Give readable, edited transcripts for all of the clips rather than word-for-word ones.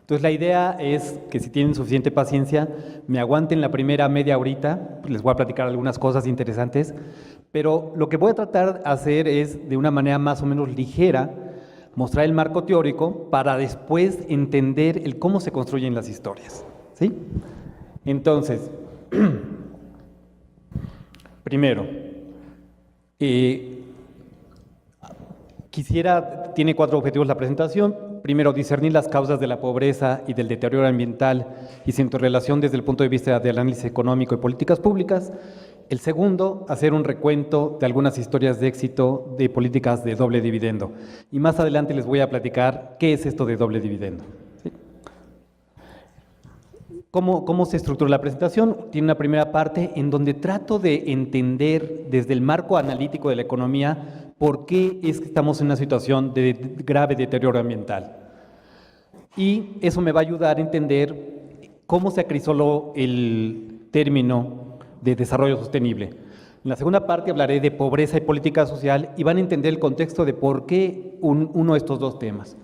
Entonces la idea es que si tienen suficiente paciencia, me aguanten la primera media horita, les voy a platicar algunas cosas interesantes, pero lo que voy a tratar de hacer es, de una manera más o menos ligera, mostrar el marco teórico para después entender el cómo se construyen las historias, ¿sí? Entonces, primero, tiene 4 objetivos la presentación. Primero, discernir las causas de la pobreza y del deterioro ambiental y su interrelación desde el punto de vista del análisis económico y políticas públicas. El segundo, hacer un recuento de algunas historias de éxito de políticas de doble dividendo. Y más adelante les voy a platicar qué es esto de doble dividendo. ¿Sí? ¿Cómo se estructura la presentación? Tiene una primera parte en donde trato de entender desde el marco analítico de la economía por qué es que estamos en una situación de grave deterioro ambiental. Y eso me va a ayudar a entender cómo se acrisoló el término de desarrollo sostenible. En la segunda parte hablaré de pobreza y política social y van a entender el contexto de por qué uno de estos dos temas.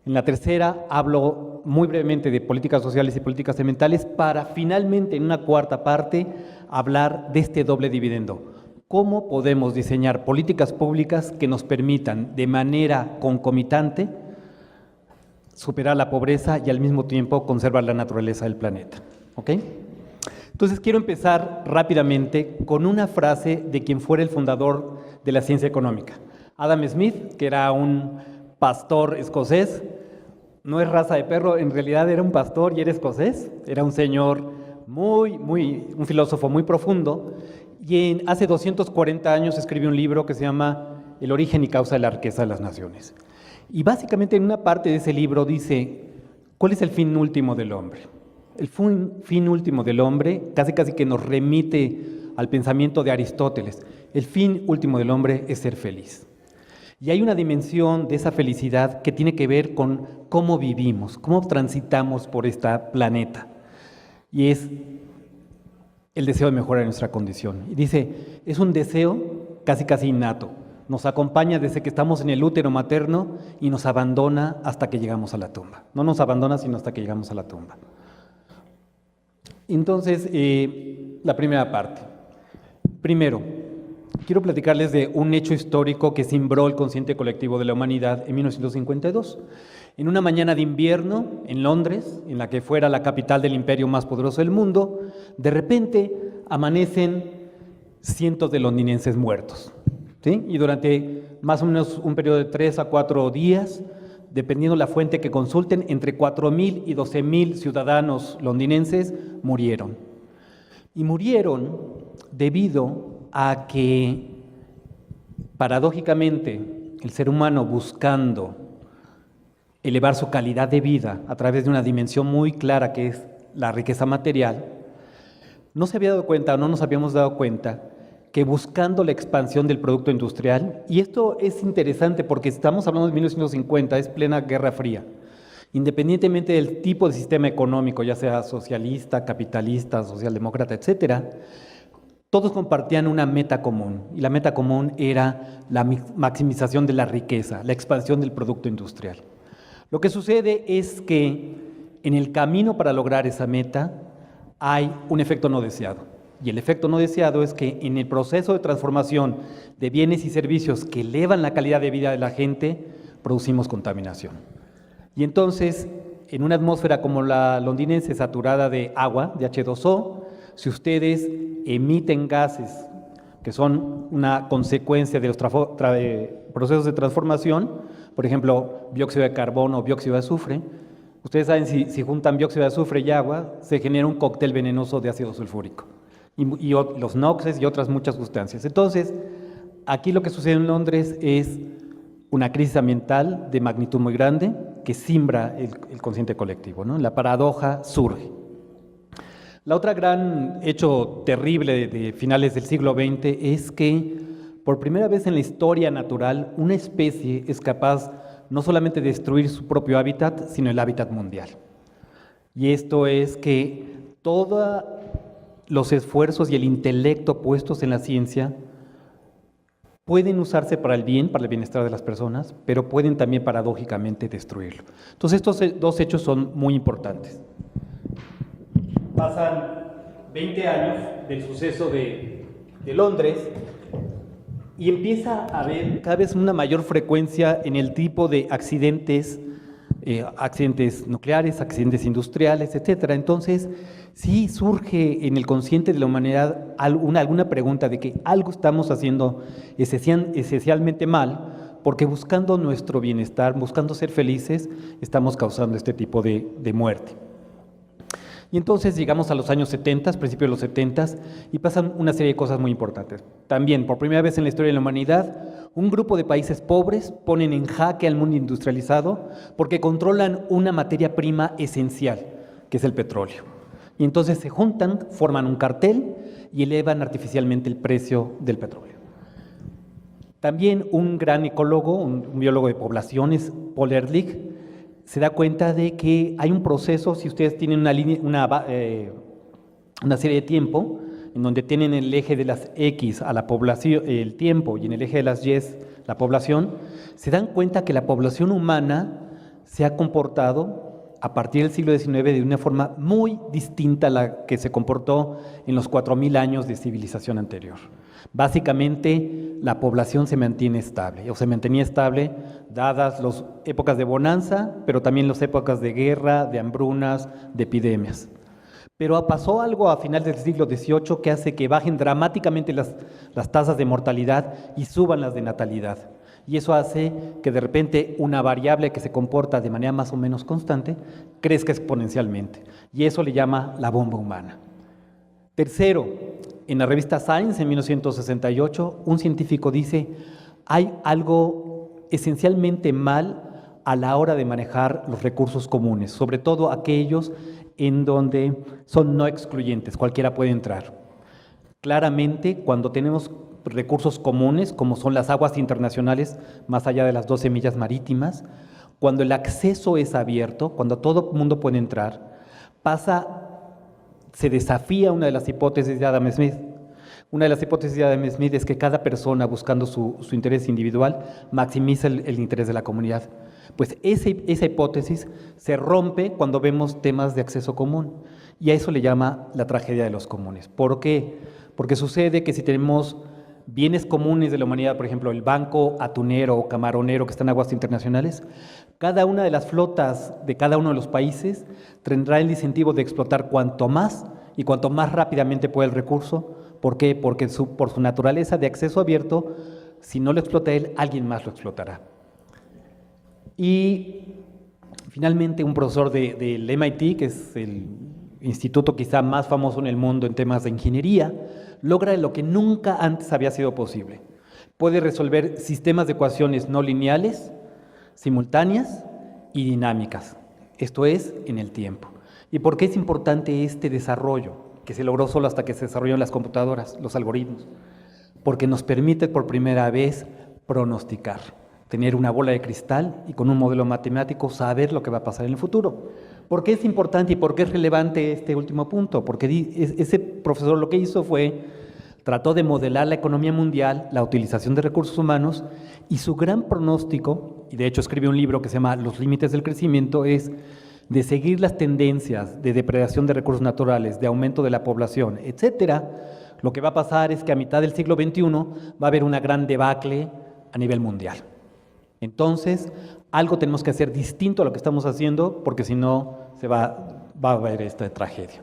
En la tercera hablo muy brevemente de políticas sociales y políticas ambientales para finalmente en una cuarta parte hablar de este doble dividendo. ¿Cómo podemos diseñar políticas públicas que nos permitan de manera concomitante superar la pobreza y al mismo tiempo conservar la naturaleza del planeta? ¿Ok? Entonces quiero empezar rápidamente con una frase de quien fuera el fundador de la ciencia económica. Adam Smith, que era un pastor escocés, no es raza de perro, en realidad era un pastor y era escocés, era un señor un filósofo muy profundo, y hace 240 años escribió un libro que se llama El origen y causa de la riqueza de las naciones. Y básicamente en una parte de ese libro dice, ¿cuál es el fin último del hombre? El fin último del hombre casi que nos remite al pensamiento de Aristóteles. El fin último del hombre es ser feliz. Y hay una dimensión de esa felicidad que tiene que ver con cómo vivimos, cómo transitamos por este planeta. Y es el deseo de mejorar nuestra condición. Y dice, es un deseo casi innato. Nos acompaña desde que estamos en el útero materno y nos abandona hasta que llegamos a la tumba. No nos abandona, sino hasta que llegamos a la tumba. Entonces, la primera parte. Primero, quiero platicarles de un hecho histórico que cimbró el consciente colectivo de la humanidad en 1952. En una mañana de invierno en Londres, en la que fuera la capital del imperio más poderoso del mundo, de repente amanecen cientos de londinenses muertos, ¿sí? Y durante más o menos un periodo de 3 a 4 días, dependiendo la fuente que consulten, entre 4.000 y 12.000 ciudadanos londinenses murieron. Y murieron debido a que, paradójicamente, el ser humano buscando elevar su calidad de vida a través de una dimensión muy clara que es la riqueza material, no se había dado cuenta, no nos habíamos dado cuenta que buscando la expansión del producto industrial, y esto es interesante porque estamos hablando de 1950, es plena Guerra Fría, independientemente del tipo de sistema económico, ya sea socialista, capitalista, socialdemócrata, etcétera, todos compartían una meta común, y la meta común era la maximización de la riqueza, la expansión del producto industrial. Lo que sucede es que en el camino para lograr esa meta hay un efecto no deseado. Y el efecto no deseado es que en el proceso de transformación de bienes y servicios que elevan la calidad de vida de la gente, producimos contaminación. Y entonces, en una atmósfera como la londinense saturada de agua, de H2O, si ustedes emiten gases que son una consecuencia de los procesos de transformación, por ejemplo, dióxido de carbono o dióxido de azufre, ustedes saben si juntan dióxido de azufre y agua, se genera un cóctel venenoso de ácido sulfúrico, y los NOxes y otras muchas sustancias. Entonces, aquí lo que sucede en Londres es una crisis ambiental de magnitud muy grande que simbra el consciente colectivo, ¿no? La paradoja surge. La otra gran hecho terrible de finales del siglo XX es que por primera vez en la historia natural una especie es capaz no solamente de destruir su propio hábitat, sino el hábitat mundial. Y esto es que todos los esfuerzos y el intelecto puestos en la ciencia pueden usarse para el bien, para el bienestar de las personas, pero pueden también paradójicamente destruirlo. Entonces estos dos hechos son muy importantes. Pasan 20 años del suceso de Londres y empieza a haber cada vez una mayor frecuencia en el tipo de accidentes, accidentes nucleares, accidentes industriales, etcétera. Entonces, sí surge en el consciente de la humanidad alguna pregunta de que algo estamos haciendo esencialmente mal, porque buscando nuestro bienestar, buscando ser felices, estamos causando este tipo de muerte. Y entonces llegamos a los años 70, principios de los 70, y pasan una serie de cosas muy importantes. También, por primera vez en la historia de la humanidad, un grupo de países pobres ponen en jaque al mundo industrializado porque controlan una materia prima esencial, que es el petróleo. Y entonces se juntan, forman un cartel y elevan artificialmente el precio del petróleo. También un gran ecólogo, un biólogo de poblaciones, Paul Ehrlich, se da cuenta de que hay un proceso, si ustedes tienen una serie de tiempo, en donde tienen el eje de las X a la población, el tiempo, y en el eje de las Y la población, se dan cuenta que la población humana se ha comportado a partir del siglo XIX de una forma muy distinta a la que se comportó en los 4.000 años de civilización anterior. Básicamente, la población se mantiene estable, o se mantenía estable dadas las épocas de bonanza, pero también las épocas de guerra, de hambrunas, de epidemias. Pero pasó algo a finales del siglo XVIII que hace que bajen dramáticamente las tasas de mortalidad y suban las de natalidad. Y eso hace que de repente una variable que se comporta de manera más o menos constante crezca exponencialmente. Y eso le llama la bomba humana. Tercero, en la revista Science, en 1968, un científico dice: hay algo esencialmente mal a la hora de manejar los recursos comunes, sobre todo aquellos en donde son no excluyentes, cualquiera puede entrar. Claramente, cuando tenemos recursos comunes, como son las aguas internacionales, más allá de las 12 millas marítimas, cuando el acceso es abierto, cuando todo el mundo puede entrar, se desafía una de las hipótesis de Adam Smith. Una de las hipótesis de Adam Smith es que cada persona, buscando su interés individual, maximiza el interés de la comunidad. Pues esa hipótesis se rompe cuando vemos temas de acceso común, y a eso le llama la tragedia de los comunes. ¿Por qué? Porque sucede que si tenemos bienes comunes de la humanidad, por ejemplo, el banco atunero o camaronero que está en aguas internacionales, cada una de las flotas de cada uno de los países tendrá el incentivo de explotar cuanto más y cuanto más rápidamente pueda el recurso. ¿Por qué? Porque por su naturaleza de acceso abierto, si no lo explota él, alguien más lo explotará. Y finalmente un profesor del MIT, que es el instituto quizá más famoso en el mundo en temas de ingeniería, logra lo que nunca antes había sido posible. Puede resolver sistemas de ecuaciones no lineales, simultáneas y dinámicas. Esto es, en el tiempo. ¿Y por qué es importante este desarrollo, que se logró solo hasta que se desarrollaron las computadoras, los algoritmos? Porque nos permite por primera vez pronosticar, tener una bola de cristal y con un modelo matemático saber lo que va a pasar en el futuro. ¿Por qué es importante y por qué es relevante este último punto? Porque ese profesor lo que hizo fue, trató de modelar la economía mundial, la utilización de recursos humanos, y su gran pronóstico, y de hecho escribió un libro que se llama Los límites del crecimiento, es de seguir las tendencias de depredación de recursos naturales, de aumento de la población, etcétera. Lo que va a pasar es que a mitad del siglo XXI va a haber una gran debacle a nivel mundial. Entonces, algo tenemos que hacer distinto a lo que estamos haciendo, porque si no, va a haber esta tragedia.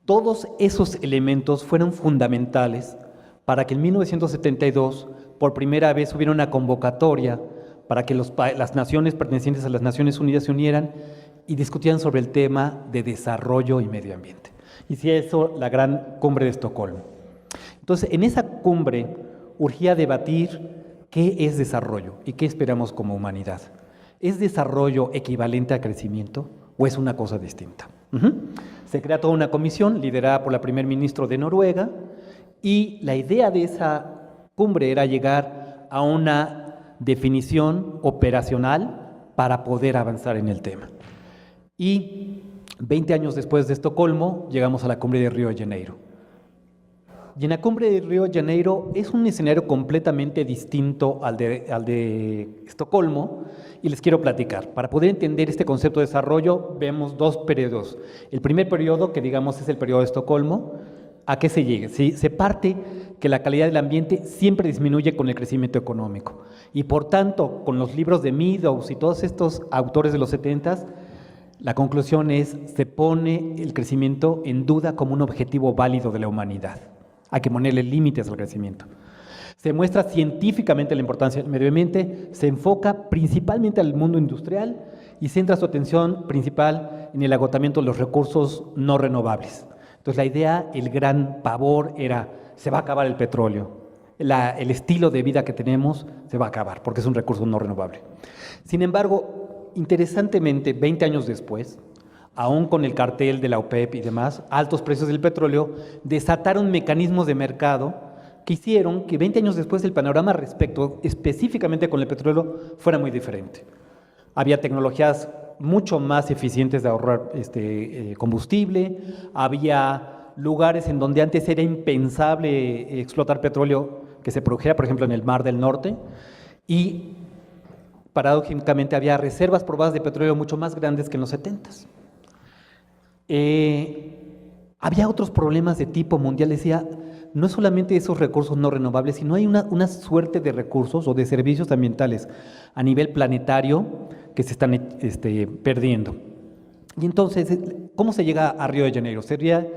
Todos esos elementos fueron fundamentales para que en 1972, por primera vez, hubiera una convocatoria para que las naciones pertenecientes a las Naciones Unidas se unieran y discutieran sobre el tema de desarrollo y medio ambiente. Y si eso, la gran cumbre de Estocolmo. Entonces, en esa cumbre urgía debatir qué es desarrollo y qué esperamos como humanidad. ¿Es desarrollo equivalente a crecimiento o es una cosa distinta? Se crea toda una comisión liderada por la primer ministro de Noruega, y la idea de esa cumbre era llegar a una definición operacional para poder avanzar en el tema. Y 20 años después de Estocolmo, llegamos a la cumbre de Río de Janeiro. Y en la cumbre de Río de Janeiro es un escenario completamente distinto al de Estocolmo, y les quiero platicar. Para poder entender este concepto de desarrollo, vemos dos periodos. El primer periodo, que digamos es el periodo de Estocolmo, ¿a qué se llega? Se parte que la calidad del ambiente siempre disminuye con el crecimiento económico. Y por tanto, con los libros de Meadows y todos estos autores de los 70s, la conclusión es, se pone el crecimiento en duda como un objetivo válido de la humanidad. Hay que ponerle límites al crecimiento. Se muestra científicamente la importancia del medio ambiente, se enfoca principalmente al mundo industrial y centra su atención principal en el agotamiento de los recursos no renovables. Entonces la idea, el gran pavor era, se va a acabar el petróleo, el estilo de vida que tenemos se va a acabar porque es un recurso no renovable. Sin embargo, interesantemente, 20 años después, aún con el cartel de la OPEP y demás, altos precios del petróleo desataron mecanismos de mercado que hicieron que 20 años después el panorama respecto específicamente con el petróleo fuera muy diferente. Había tecnologías mucho más eficientes de ahorrar combustible, había lugares en donde antes era impensable explotar petróleo que se produjera, por ejemplo, en el Mar del Norte, y paradójicamente había reservas probadas de petróleo mucho más grandes que en los 70s. Había otros problemas de tipo mundial, decía, no es solamente esos recursos no renovables, sino hay una suerte de recursos o de servicios ambientales a nivel planetario que se están perdiendo. Y entonces, ¿cómo se llega a Río de Janeiro? Sería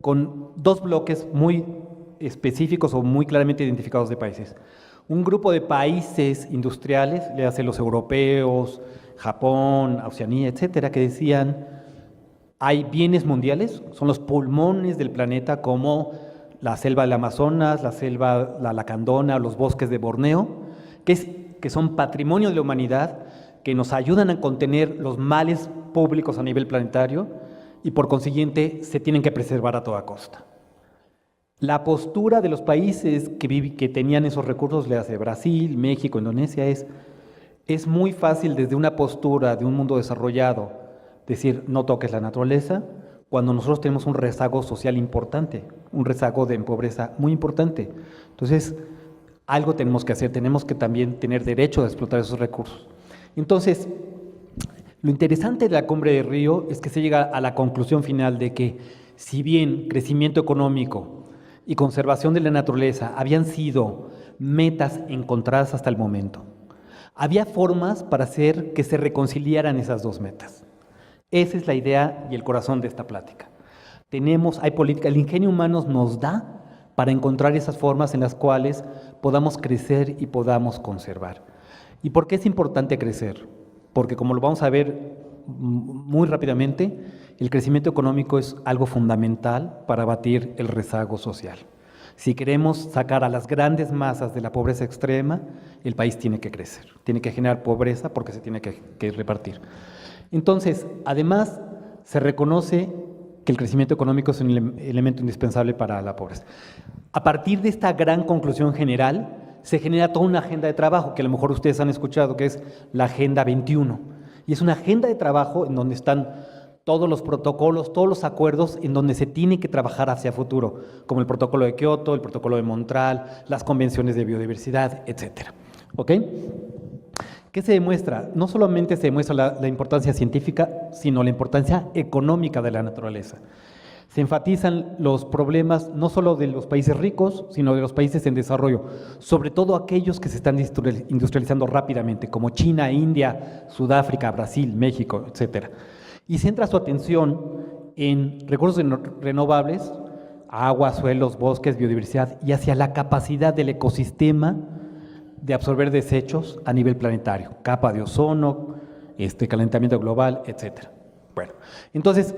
con dos bloques muy específicos o muy claramente identificados de países. Un grupo de países industriales, le hace los europeos, Japón, Oceanía, etcétera, que decían, hay bienes mundiales, son los pulmones del planeta como la selva del Amazonas, la selva, la lacandona, los bosques de Borneo, que son patrimonio de la humanidad, que nos ayudan a contener los males públicos a nivel planetario y por consiguiente se tienen que preservar a toda costa. La postura de los países que tenían esos recursos, le hace Brasil, México, Indonesia, es muy fácil desde una postura de un mundo desarrollado decir no toques la naturaleza, cuando nosotros tenemos un rezago social importante, un rezago de pobreza muy importante. Entonces, algo tenemos que hacer, tenemos que también tener derecho a explotar esos recursos. Entonces, lo interesante de la cumbre de Río es que se llega a la conclusión final de que, si bien crecimiento económico y conservación de la naturaleza habían sido metas encontradas hasta el momento, había formas para hacer que se reconciliaran esas dos metas. Esa es la idea y el corazón de esta plática. Hay política, el ingenio humano nos da para encontrar esas formas en las cuales podamos crecer y podamos conservar. ¿Y por qué es importante crecer? Porque como lo vamos a ver muy rápidamente, el crecimiento económico es algo fundamental para abatir el rezago social. Si queremos sacar a las grandes masas de la pobreza extrema, el país tiene que crecer, tiene que generar pobreza porque se tiene que repartir. Entonces, además, se reconoce que el crecimiento económico es un elemento indispensable para la pobreza. A partir de esta gran conclusión general, se genera toda una agenda de trabajo, que a lo mejor ustedes han escuchado, que es la Agenda 21. Y es una agenda de trabajo en donde están todos los protocolos, todos los acuerdos en donde se tiene que trabajar hacia futuro, como el protocolo de Kioto, el protocolo de Montreal, las convenciones de biodiversidad, etcétera. ¿Ok? ¿Qué se demuestra? No solamente se demuestra la importancia científica, sino la importancia económica de la naturaleza. Se enfatizan los problemas no solo de los países ricos, sino de los países en desarrollo, sobre todo aquellos que se están industrializando rápidamente, como China, India, Sudáfrica, Brasil, México, etc. Y centra su atención en recursos renovables, agua, suelos, bosques, biodiversidad, y hacia la capacidad del ecosistema de absorber desechos a nivel planetario, capa de ozono, calentamiento global, etc. Bueno, entonces,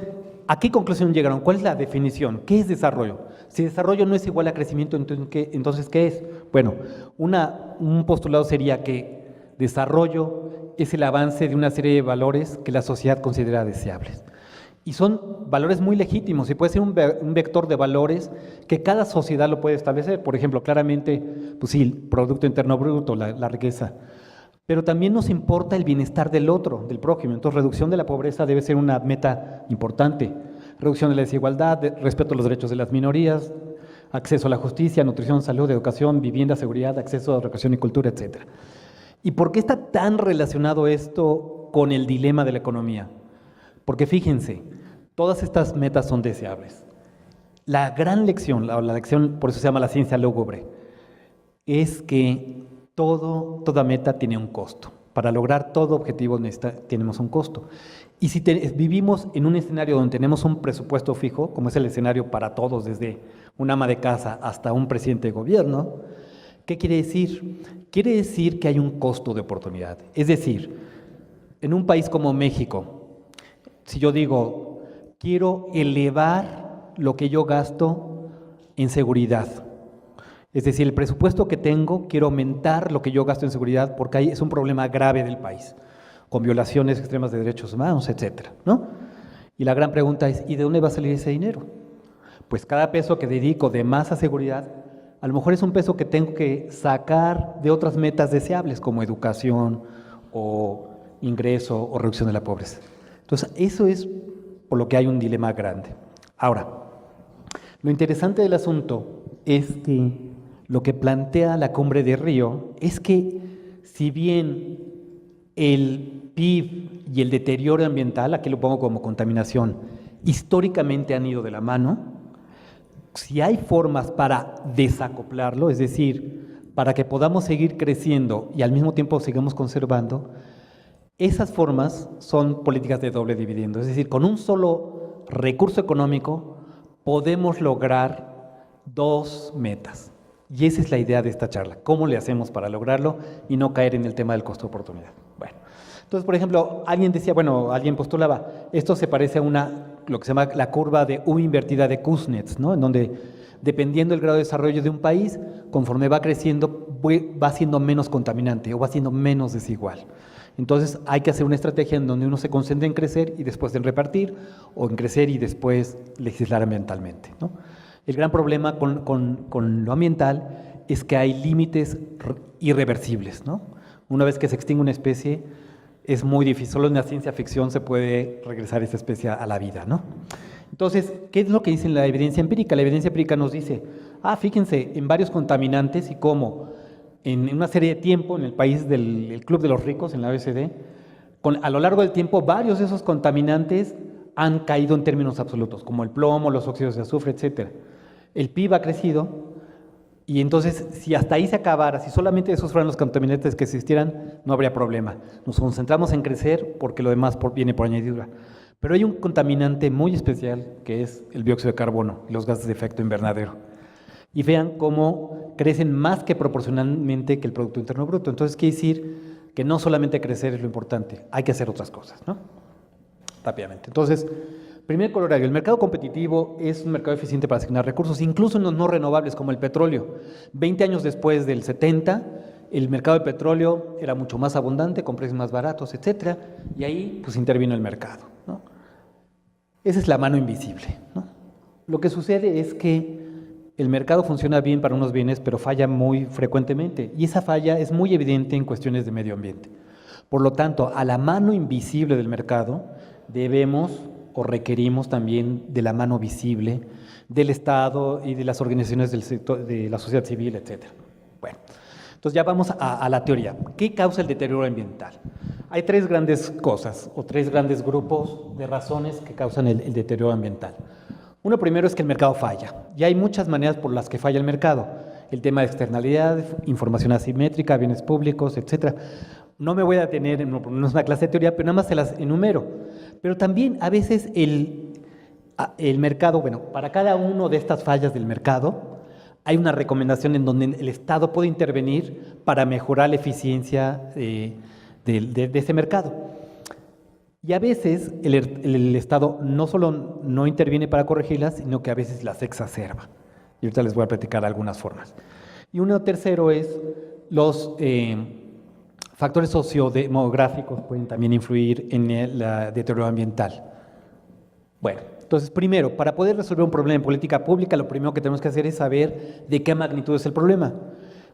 ¿a qué conclusión llegaron? ¿Cuál es la definición? ¿Qué es desarrollo? Si desarrollo no es igual a crecimiento, entonces ¿qué es? Bueno, un postulado sería que desarrollo es el avance de una serie de valores que la sociedad considera deseables. Y son valores muy legítimos y puede ser un vector de valores que cada sociedad lo puede establecer. Por ejemplo, claramente, pues sí, el Producto Interno Bruto, la riqueza. Pero también nos importa el bienestar del otro, del prójimo. Entonces, reducción de la pobreza debe ser una meta importante. Reducción de la desigualdad, respeto a los derechos de las minorías, acceso a la justicia, nutrición, salud, educación, vivienda, seguridad, acceso a recreación y cultura, etc. ¿Y por qué está tan relacionado esto con el dilema de la economía? Porque fíjense, todas estas metas son deseables. La gran lección, la lección, por eso se llama la ciencia lúgubre, es que toda meta tiene un costo. Para lograr todo objetivo tenemos un costo. Y si vivimos en un escenario donde tenemos un presupuesto fijo, como es el escenario para todos, desde un ama de casa hasta un presidente de gobierno, ¿qué quiere decir? Quiere decir que hay un costo de oportunidad. Es decir, en un país como México, si yo digo, quiero elevar lo que yo gasto en seguridad, es decir, el presupuesto que tengo, quiero aumentar lo que yo gasto en seguridad porque ahí es un problema grave del país, con violaciones extremas de derechos humanos, etcétera, ¿no? Y la gran pregunta es, ¿y de dónde va a salir ese dinero? Pues cada peso que dedico de más a seguridad, a lo mejor es un peso que tengo que sacar de otras metas deseables, como educación o ingreso o reducción de la pobreza. Entonces, eso es por lo que hay un dilema grande. Ahora, lo interesante del asunto es que lo que plantea la Cumbre de Río es que si bien el PIB y el deterioro ambiental, aquí lo pongo como contaminación, históricamente han ido de la mano, si hay formas para desacoplarlo, es decir, para que podamos seguir creciendo y al mismo tiempo sigamos conservando, esas formas son políticas de doble dividendo, es decir, con un solo recurso económico podemos lograr dos metas. Y esa es la idea de esta charla, cómo le hacemos para lograrlo y no caer en el tema del costo de oportunidad. Bueno, entonces, por ejemplo, alguien postulaba, esto se parece a lo que se llama la curva de U invertida de Kuznets, ¿no? En donde, dependiendo del grado de desarrollo de un país, conforme va creciendo, va siendo menos contaminante o va siendo menos desigual. Entonces, hay que hacer una estrategia en donde uno se concentre en crecer y después en repartir, o en crecer y después legislar ambientalmente, ¿no? El gran problema con lo ambiental es que hay límites irreversibles, ¿no? Una vez que se extingue una especie, es muy difícil, solo en la ciencia ficción se puede regresar esa especie a la vida, ¿no? Entonces, ¿qué es lo que dice la evidencia empírica? La evidencia empírica nos dice, fíjense, en varios contaminantes y cómo en una serie de tiempo, en el país del Club de los Ricos, en la OECD, a lo largo del tiempo, varios de esos contaminantes han caído en términos absolutos, como el plomo, los óxidos de azufre, etc. El PIB ha crecido y entonces si hasta ahí se acabara, si solamente esos fueran los contaminantes que existieran, no habría problema. Nos concentramos en crecer porque lo demás viene por añadidura. Pero hay un contaminante muy especial que es el dióxido de carbono y los gases de efecto invernadero. Y vean cómo crecen más que proporcionalmente que el Producto Interno Bruto. Entonces quiere decir que no solamente crecer es lo importante, hay que hacer otras cosas, ¿no? Rápidamente. Entonces, primer colorario, el mercado competitivo es un mercado eficiente para asignar recursos, incluso en los no renovables como el petróleo. 20 años después del 70, el mercado de petróleo era mucho más abundante, con precios más baratos, etcétera, y ahí pues intervino el mercado, ¿no? Esa es la mano invisible, ¿no? Lo que sucede es que el mercado funciona bien para unos bienes, pero falla muy frecuentemente, y esa falla es muy evidente en cuestiones de medio ambiente. Por lo tanto, a la mano invisible del mercado debemos o requerimos también de la mano visible del Estado y de las organizaciones del sector, de la sociedad civil, etc. Bueno, entonces ya vamos a la teoría. ¿Qué causa el deterioro ambiental? Hay tres grandes cosas o tres grandes grupos de razones que causan el deterioro ambiental. Uno primero es que el mercado falla. Y hay muchas maneras por las que falla el mercado. El tema de externalidad, información asimétrica, bienes públicos, etc. No me voy a detener en una clase de teoría, pero nada más se las enumero. Pero también a veces el mercado, para cada una de estas fallas del mercado, hay una recomendación en donde el Estado puede intervenir para mejorar la eficiencia de ese mercado. Y a veces el Estado no solo no interviene para corregirlas, sino que a veces las exacerba. Y ahorita les voy a platicar algunas formas. Y uno tercero es los factores sociodemográficos pueden también influir en el deterioro ambiental. Bueno, entonces primero, para poder resolver un problema en política pública, lo primero que tenemos que hacer es saber de qué magnitud es el problema.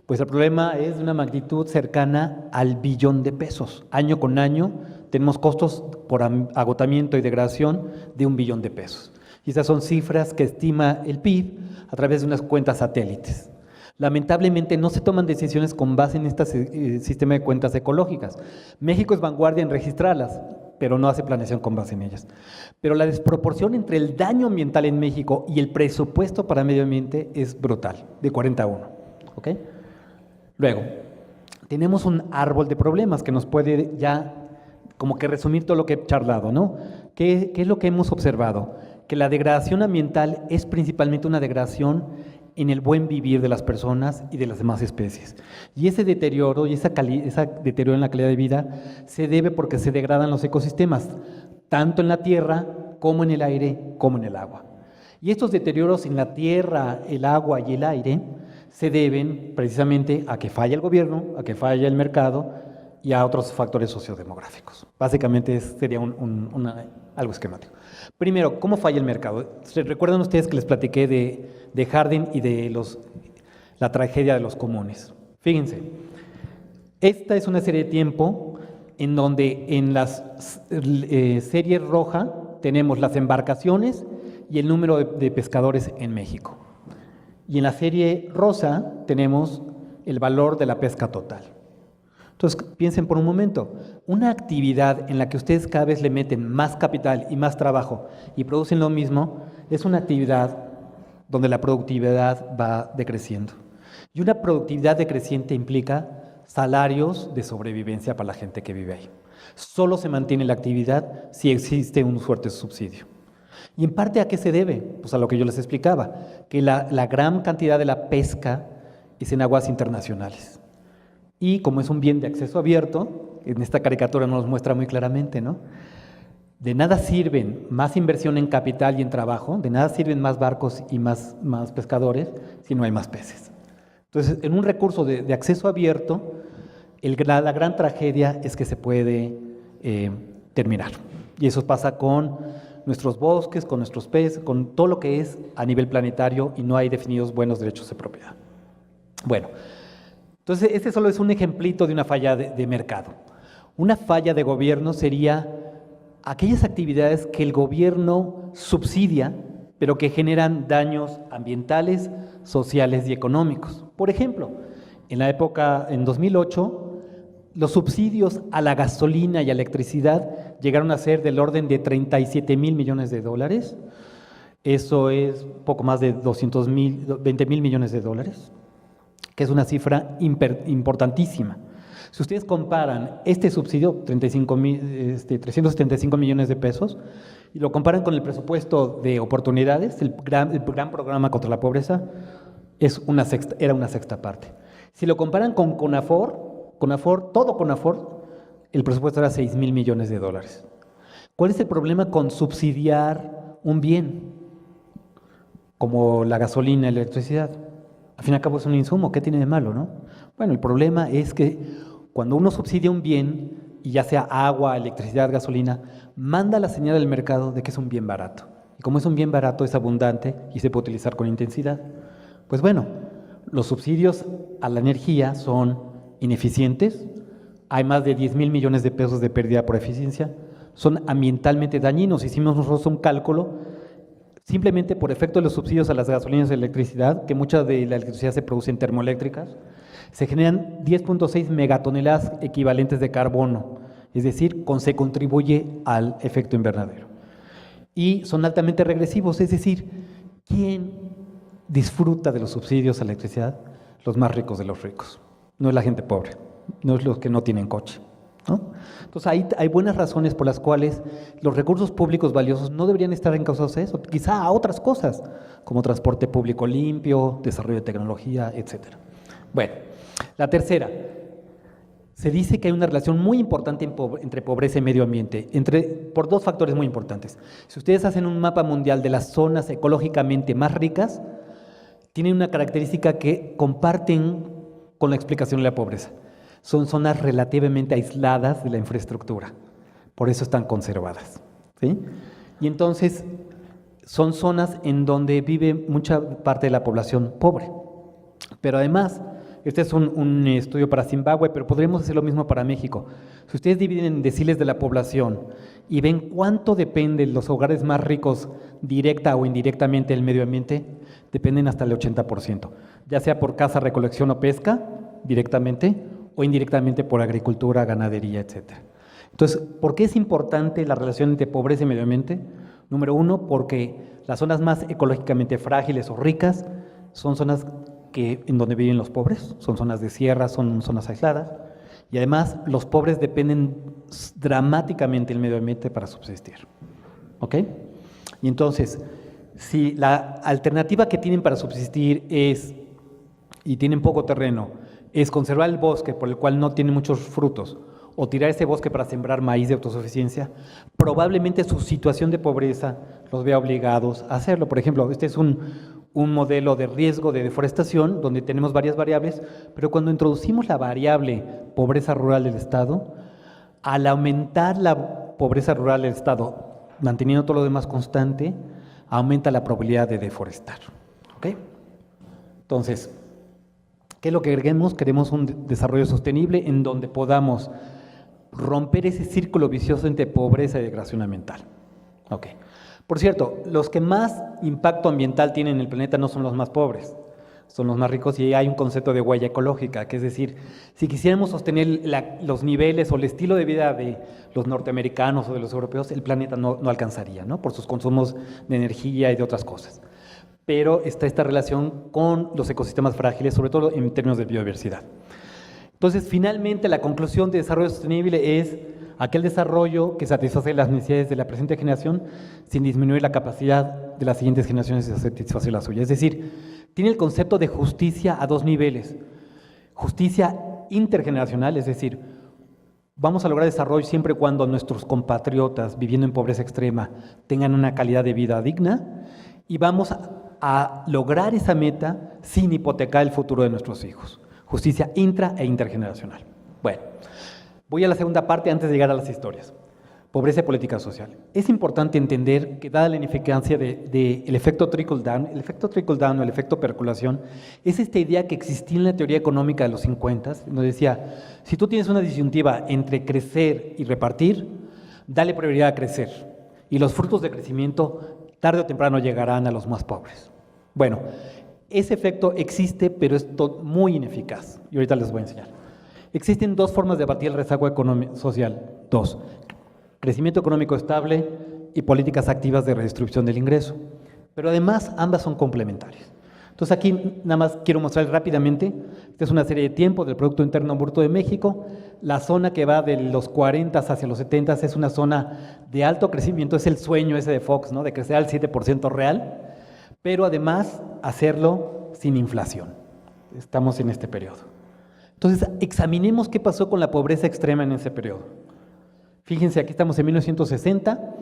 Pues el problema es de una magnitud cercana al billón de pesos. Año con año tenemos costos por agotamiento y degradación de 1 billón de pesos. Y esas son cifras que estima el PIB a través de unas cuentas satélites. Lamentablemente no se toman decisiones con base en este sistema de cuentas ecológicas. México es vanguardia en registrarlas, pero no hace planeación con base en ellas. Pero la desproporción entre el daño ambiental en México y el presupuesto para medio ambiente es brutal, de 40-1. ¿Ok? Luego, tenemos un árbol de problemas que nos puede ya como que resumir todo lo que he charlado, ¿no? ¿Qué es lo que hemos observado? Que la degradación ambiental es principalmente una degradación en el buen vivir de las personas y de las demás especies. Y ese deterioro y ese deterioro en la calidad de vida se debe porque se degradan los ecosistemas, tanto en la tierra como en el aire, como en el agua. Y estos deterioros en la tierra, el agua y el aire se deben precisamente a que falla el gobierno, a que falla el mercado y a otros factores sociodemográficos. Básicamente sería algo esquemático. Primero, ¿cómo falla el mercado? ¿Recuerdan ustedes que les platiqué de Harding y de la tragedia de los comunes? Fíjense, esta es una serie de tiempo en donde en la serie roja tenemos las embarcaciones y el número de pescadores en México. Y en la serie rosa tenemos el valor de la pesca total. Entonces, piensen por un momento, una actividad en la que ustedes cada vez le meten más capital y más trabajo y producen lo mismo, es una actividad donde la productividad va decreciendo. Y una productividad decreciente implica salarios de sobrevivencia para la gente que vive ahí. Solo se mantiene la actividad si existe un fuerte subsidio. ¿Y en parte a qué se debe? Pues a lo que yo les explicaba, que la gran cantidad de la pesca es en aguas internacionales. Y como es un bien de acceso abierto, en esta caricatura nos muestra muy claramente, ¿no? De nada sirven más inversión en capital y en trabajo, de nada sirven más barcos y más pescadores si no hay más peces. Entonces, en un recurso de acceso abierto, la gran tragedia es que se puede terminar. Y eso pasa con nuestros bosques, con nuestros peces, con todo lo que es a nivel planetario y no hay definidos buenos derechos de propiedad. Bueno, entonces este solo es un ejemplito de una falla de mercado. Una falla de gobierno sería aquellas actividades que el gobierno subsidia, pero que generan daños ambientales, sociales y económicos. Por ejemplo, en 2008, los subsidios a la gasolina y a la electricidad llegaron a ser del orden de 37,000 millones de dólares. Eso es poco más de 20,000 millones de dólares, que es una cifra importantísima. Si ustedes comparan este subsidio, 375 millones de pesos, y lo comparan con el presupuesto de oportunidades, el gran programa contra la pobreza, era una sexta parte. Si lo comparan con todo CONAFOR, el presupuesto era 6,000 millones de dólares. ¿Cuál es el problema con subsidiar un bien como la gasolina y la electricidad? Al fin y al cabo es un insumo, ¿qué tiene de malo, no? Bueno, el problema es que cuando uno subsidia un bien, y ya sea agua, electricidad, gasolina, manda la señal del mercado de que es un bien barato. Y como es un bien barato, es abundante y se puede utilizar con intensidad. Pues bueno, los subsidios a la energía son ineficientes, hay más de 10,000 millones de pesos de pérdida por eficiencia, son ambientalmente dañinos. Hicimos nosotros un cálculo simplemente por efecto de los subsidios a las gasolinas y electricidad, que mucha de la electricidad se produce en termoeléctricas, se generan 10.6 megatoneladas equivalentes de carbono, es decir, se contribuye al efecto invernadero. Y son altamente regresivos, es decir, ¿quién disfruta de los subsidios a la electricidad? Los más ricos de los ricos, no es la gente pobre, no es los que no tienen coche, ¿no? Entonces hay buenas razones por las cuales los recursos públicos valiosos no deberían estar encausados a eso, quizá a otras cosas, como transporte público limpio, desarrollo de tecnología, etc. Bueno, la tercera, se dice que hay una relación muy importante entre pobreza y medio ambiente, por dos factores muy importantes. Si ustedes hacen un mapa mundial de las zonas ecológicamente más ricas, tienen una característica que comparten con la explicación de la pobreza. Son zonas relativamente aisladas de la infraestructura, por eso están conservadas, ¿sí? Y entonces son zonas en donde vive mucha parte de la población pobre, pero además Este es un estudio para Zimbabue, pero podríamos hacer lo mismo para México. Si ustedes dividen en deciles de la población y ven cuánto dependen los hogares más ricos directa o indirectamente del medio ambiente, dependen hasta el 80%, ya sea por caza, recolección o pesca, directamente, o indirectamente por agricultura, ganadería, etc. Entonces, ¿por qué es importante la relación entre pobreza y medio ambiente? Número uno, porque las zonas más ecológicamente frágiles o ricas son zonas en donde viven los pobres, son zonas de sierra, son zonas aisladas, y además los pobres dependen dramáticamente del medio ambiente para subsistir. ¿Ok? Y entonces, si la alternativa que tienen para subsistir y tienen poco terreno, es conservar el bosque por el cual no tiene muchos frutos, o tirar ese bosque para sembrar maíz de autosuficiencia, probablemente su situación de pobreza los vea obligados a hacerlo. Por ejemplo, este es un modelo de riesgo de deforestación donde tenemos varias variables, pero cuando introducimos la variable pobreza rural del Estado, al aumentar la pobreza rural del Estado, manteniendo todo lo demás constante, aumenta la probabilidad de deforestar. ¿Ok? Entonces, ¿qué es lo que queremos? Queremos un desarrollo sostenible en donde podamos romper ese círculo vicioso entre pobreza y degradación ambiental. Ok. Por cierto, los que más impacto ambiental tienen en el planeta no son los más pobres, son los más ricos, y hay un concepto de huella ecológica, que es decir, si quisiéramos sostener los niveles o el estilo de vida de los norteamericanos o de los europeos, el planeta no alcanzaría, ¿no? Por sus consumos de energía y de otras cosas. Pero está esta relación con los ecosistemas frágiles, sobre todo en términos de biodiversidad. Entonces, finalmente, la conclusión de desarrollo sostenible es aquel desarrollo que satisface las necesidades de la presente generación sin disminuir la capacidad de las siguientes generaciones de satisfacer la suya. Es decir, tiene el concepto de justicia a dos niveles. Justicia intergeneracional, es decir, vamos a lograr desarrollo siempre y cuando nuestros compatriotas viviendo en pobreza extrema tengan una calidad de vida digna, y vamos a lograr esa meta sin hipotecar el futuro de nuestros hijos. Justicia intra e intergeneracional. Bueno, voy a la segunda parte antes de llegar a las historias. Pobreza y política social. Es importante entender que, dada la ineficacia del efecto trickle-down, el efecto trickle-down o el efecto percolación, es esta idea que existía en la teoría económica de los 50, nos decía, si tú tienes una disyuntiva entre crecer y repartir, dale prioridad a crecer, y los frutos de crecimiento tarde o temprano llegarán a los más pobres. Bueno, ese efecto existe, pero es muy ineficaz, y ahorita les voy a enseñar. Existen dos formas de abatir el rezago social. Dos: crecimiento económico estable y políticas activas de redistribución del ingreso. Pero además, ambas son complementarias. Entonces, aquí nada más quiero mostrar rápidamente, esta es una serie de tiempos del Producto Interno Bruto de México. La zona que va de los 40 hacia los 70 es una zona de alto crecimiento, es el sueño ese de Fox, ¿no? De crecer al 7% real, pero además hacerlo sin inflación. Estamos en este periodo. Entonces, examinemos qué pasó con la pobreza extrema en ese periodo. Fíjense, aquí estamos en 1960,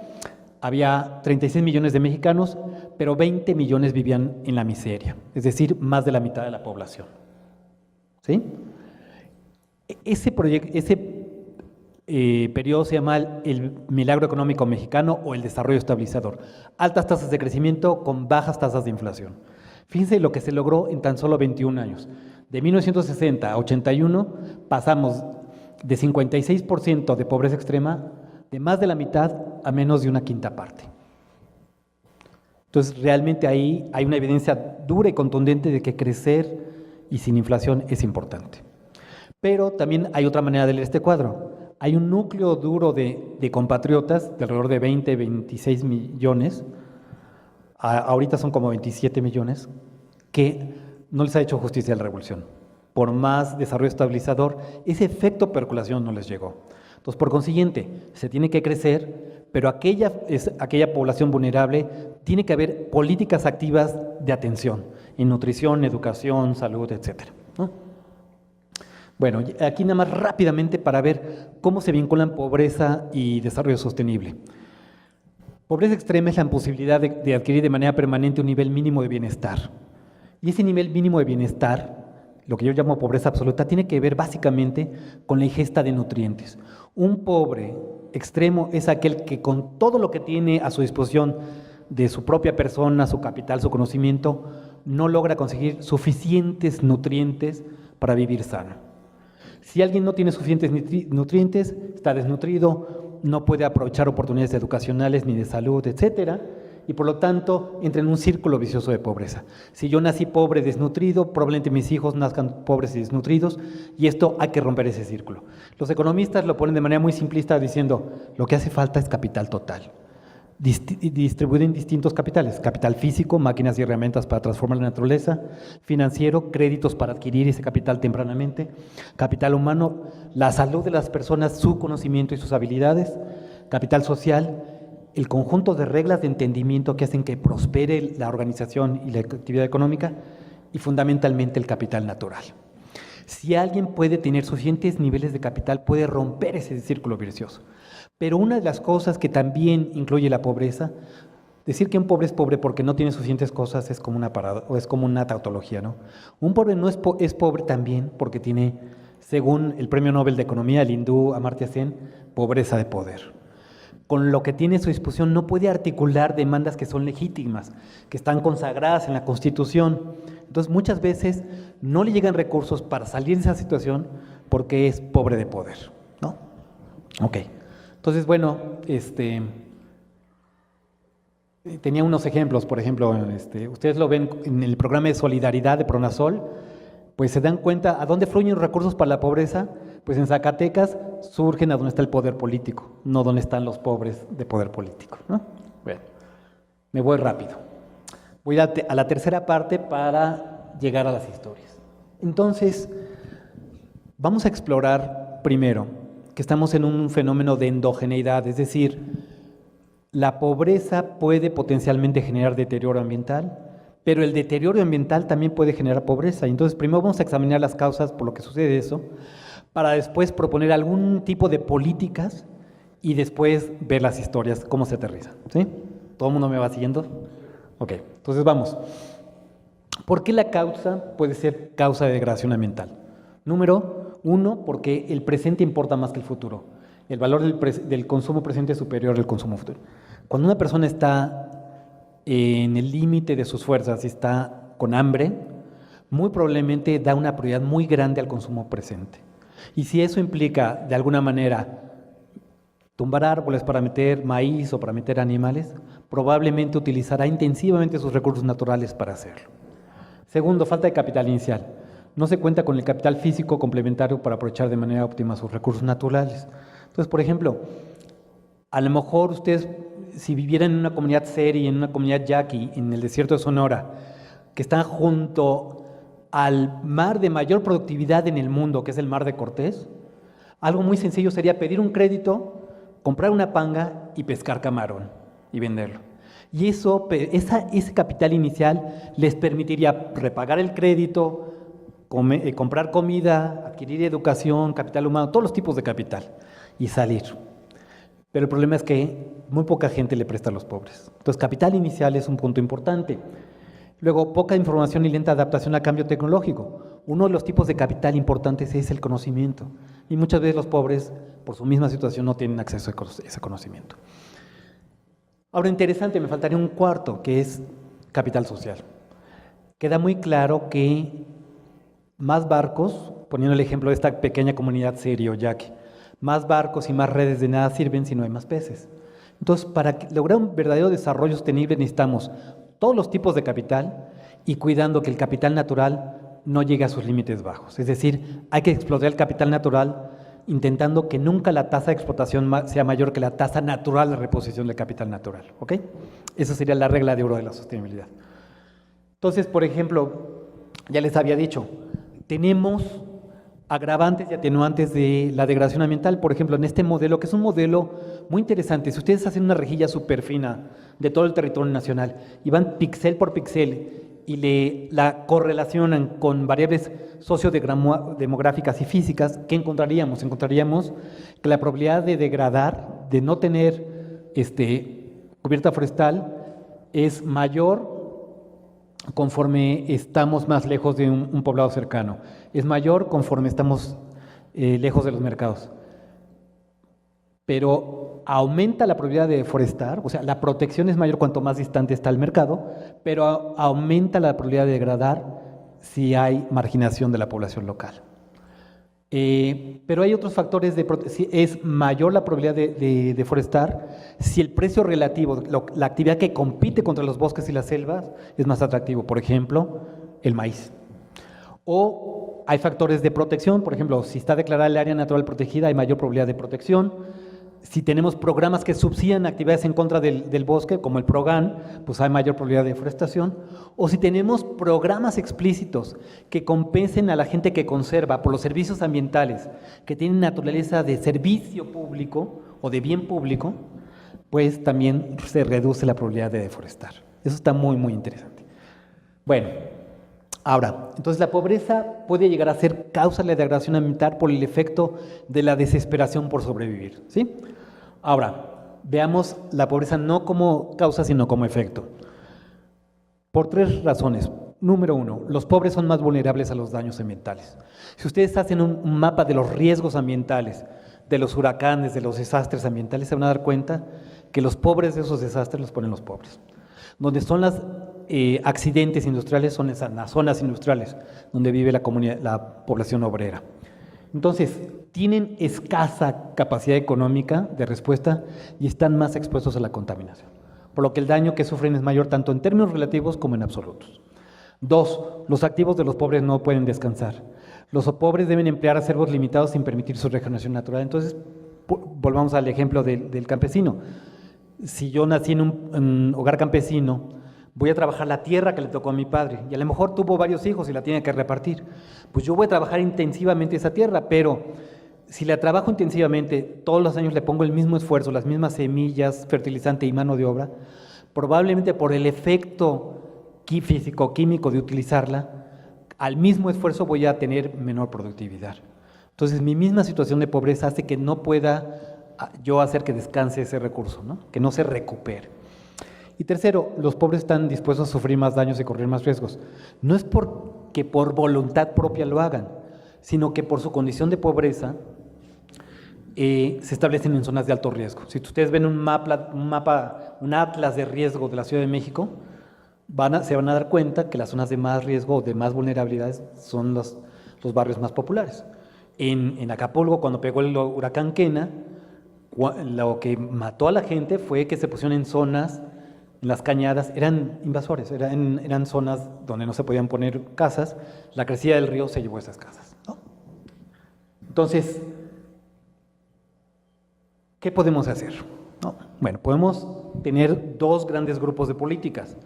había 36 millones de mexicanos, pero 20 millones vivían en la miseria, es decir, más de la mitad de la población. ¿Sí? Ese periodo se llama el milagro económico mexicano o el desarrollo estabilizador. Altas tasas de crecimiento con bajas tasas de inflación. Fíjense lo que se logró en tan solo 21 años. De 1960 a 81 pasamos de 56% de pobreza extrema, de más de la mitad a menos de una quinta parte. Entonces, realmente ahí hay una evidencia dura y contundente de que crecer y sin inflación es importante. Pero también hay otra manera de leer este cuadro. Hay un núcleo duro de compatriotas, de alrededor de 20, 26 millones, ahorita son como 27 millones, que no les ha hecho justicia la revolución. Por más desarrollo estabilizador, ese efecto percolación no les llegó. Entonces, por consiguiente, se tiene que crecer, pero aquella población vulnerable tiene que haber políticas activas de atención, en nutrición, educación, salud, etcétera, ¿no? Bueno, aquí nada más rápidamente para ver cómo se vinculan pobreza y desarrollo sostenible. Pobreza extrema es la imposibilidad de adquirir de manera permanente un nivel mínimo de bienestar. Y ese nivel mínimo de bienestar, lo que yo llamo pobreza absoluta, tiene que ver básicamente con la ingesta de nutrientes. Un pobre extremo es aquel que con todo lo que tiene a su disposición de su propia persona, su capital, su conocimiento, no logra conseguir suficientes nutrientes para vivir sano. Si alguien no tiene suficientes nutrientes, está desnutrido, no puede aprovechar oportunidades educacionales ni de salud, etcétera, y por lo tanto entra en un círculo vicioso de pobreza. Si yo nací pobre, desnutrido, probablemente mis hijos nazcan pobres y desnutridos, y esto hay que romper ese círculo. Los economistas lo ponen de manera muy simplista diciendo, lo que hace falta es capital total. Distribuido en distintos capitales: capital físico, máquinas y herramientas para transformar la naturaleza; financiero, créditos para adquirir ese capital tempranamente; capital humano, la salud de las personas, su conocimiento y sus habilidades; capital social, el conjunto de reglas de entendimiento que hacen que prospere la organización y la actividad económica; y fundamentalmente el capital natural. Si alguien puede tener suficientes niveles de capital, puede romper ese círculo vicioso. Pero una de las cosas que también incluye la pobreza, decir que un pobre es pobre porque no tiene suficientes cosas es como una parada, o es como una tautología, ¿no? Un pobre no es pobre también porque tiene, según el Premio Nobel de Economía, el hindú Amartya Sen, pobreza de poder. Con lo que tiene a su disposición no puede articular demandas que son legítimas, que están consagradas en la Constitución. Entonces muchas veces no le llegan recursos para salir de esa situación porque es pobre de poder, ¿no? Ok. Entonces, bueno, tenía unos ejemplos, por ejemplo, ustedes lo ven en el programa de solidaridad de Pronasol, pues se dan cuenta a dónde fluyen los recursos para la pobreza. Pues en Zacatecas surgen a donde está el poder político, no donde están los pobres de poder político, ¿no? Bueno, me voy rápido. Voy a la tercera parte para llegar a las historias. Entonces, vamos a explorar primero que estamos en un fenómeno de endogeneidad, es decir, la pobreza puede potencialmente generar deterioro ambiental, pero el deterioro ambiental también puede generar pobreza. Entonces, primero vamos a examinar las causas por lo que sucede eso, para después proponer algún tipo de políticas y después ver las historias, cómo se aterrizan, ¿sí? ¿Todo el mundo me va siguiendo? Ok, entonces vamos. ¿Por qué la causa puede ser causa de degradación ambiental? Número 1, porque el presente importa más que el futuro. El valor del consumo presente es superior al consumo futuro. Cuando una persona está en el límite de sus fuerzas y está con hambre, muy probablemente da una prioridad muy grande al consumo presente. Y si eso implica, de alguna manera, tumbar árboles para meter maíz o para meter animales, probablemente utilizará intensivamente sus recursos naturales para hacerlo. Segundo, falta de capital inicial. No se cuenta con el capital físico complementario para aprovechar de manera óptima sus recursos naturales. Entonces, por ejemplo, a lo mejor ustedes, si vivieran en una comunidad seri, en una comunidad yaqui, en el desierto de Sonora, que están junto al mar de mayor productividad en el mundo, que es el Mar de Cortés, algo muy sencillo sería pedir un crédito, comprar una panga y pescar camarón y venderlo. Y ese capital inicial les permitiría repagar el crédito, comprar comida, adquirir educación, capital humano, todos los tipos de capital y salir. Pero el problema es que muy poca gente le presta a los pobres. Entonces, capital inicial es un punto importante. Luego, poca información y lenta adaptación al cambio tecnológico. Uno de los tipos de capital importantes es el conocimiento. Y muchas veces los pobres, por su misma situación, no tienen acceso a ese conocimiento. Ahora, interesante, me faltaría un cuarto, que es capital social. Queda muy claro que más barcos, poniendo el ejemplo de esta pequeña comunidad seri o yaqui, más barcos y más redes de nada sirven si no hay más peces. Entonces, para lograr un verdadero desarrollo sostenible necesitamos todos los tipos de capital y cuidando que el capital natural no llegue a sus límites bajos. Es decir, hay que explotar el capital natural intentando que nunca la tasa de explotación sea mayor que la tasa natural de reposición del capital natural. ¿Ok? Esa sería la regla de oro de la sostenibilidad. Entonces, por ejemplo, ya les había dicho, tenemos agravantes y atenuantes de la degradación ambiental. Por ejemplo, en este modelo, que es un modelo muy interesante, si ustedes hacen una rejilla súper fina de todo el territorio nacional y van píxel por píxel y la correlacionan con variables sociodemográficas y físicas, ¿qué encontraríamos? Encontraríamos que la probabilidad de degradar, de no tener cubierta forestal, es mayor conforme estamos más lejos de un poblado cercano. Es mayor conforme estamos lejos de los mercados. Pero aumenta la probabilidad de deforestar, o sea, la protección es mayor cuanto más distante está el mercado, pero aumenta la probabilidad de degradar si hay marginación de la población local. Pero hay otros factores si es mayor la probabilidad de deforestar si el precio relativo, la actividad que compite contra los bosques y las selvas es más atractivo, por ejemplo, el maíz. O hay factores de protección, por ejemplo, si está declarada el área natural protegida hay mayor probabilidad de protección. Si tenemos programas que subsidian actividades en contra del bosque, como el PROGAN, pues hay mayor probabilidad de deforestación. O si tenemos programas explícitos que compensen a la gente que conserva por los servicios ambientales, que tienen naturaleza de servicio público o de bien público, pues también se reduce la probabilidad de deforestar. Eso está muy, muy interesante. Bueno, ahora, entonces la pobreza puede llegar a ser causa de la degradación ambiental por el efecto de la desesperación por sobrevivir, ¿sí? Ahora, veamos la pobreza no como causa, sino como efecto. Por 3 razones. Número 1, los pobres son más vulnerables a los daños ambientales. Si ustedes hacen un mapa de los riesgos ambientales, de los huracanes, de los desastres ambientales, se van a dar cuenta que los pobres de esos desastres los ponen los pobres. Donde son los accidentes industriales son en las zonas industriales, donde vive la población obrera. Entonces, tienen escasa capacidad económica de respuesta y están más expuestos a la contaminación, por lo que el daño que sufren es mayor tanto en términos relativos como en absolutos. 2, los activos de los pobres no pueden descansar. Los pobres deben emplear acervos limitados sin permitir su regeneración natural. Entonces, volvamos al ejemplo del campesino. Si yo nací en un hogar campesino, voy a trabajar la tierra que le tocó a mi padre, y a lo mejor tuvo varios hijos y la tiene que repartir. Pues yo voy a trabajar intensivamente esa tierra, pero si la trabajo intensivamente, todos los años le pongo el mismo esfuerzo, las mismas semillas, fertilizante y mano de obra, probablemente por el efecto físico-químico de utilizarla, al mismo esfuerzo voy a tener menor productividad. Entonces, mi misma situación de pobreza hace que no pueda yo hacer que descanse ese recurso, ¿no? Que no se recupere. Y tercero, los pobres están dispuestos a sufrir más daños y correr más riesgos. No es porque por voluntad propia lo hagan, sino que por su condición de pobreza se establecen en zonas de alto riesgo. Si ustedes ven un atlas de riesgo de la Ciudad de México, se van a dar cuenta que las zonas de más riesgo o de más vulnerabilidades son los barrios más populares. En Acapulco, cuando pegó el huracán Kena, lo que mató a la gente fue que se pusieron en zonas, en las cañadas, eran invasores, eran zonas donde no se podían poner casas, la crecida del río se llevó a esas casas, ¿no? Entonces, ¿qué podemos hacer? ¿No? Bueno, podemos tener 2 grandes grupos de políticas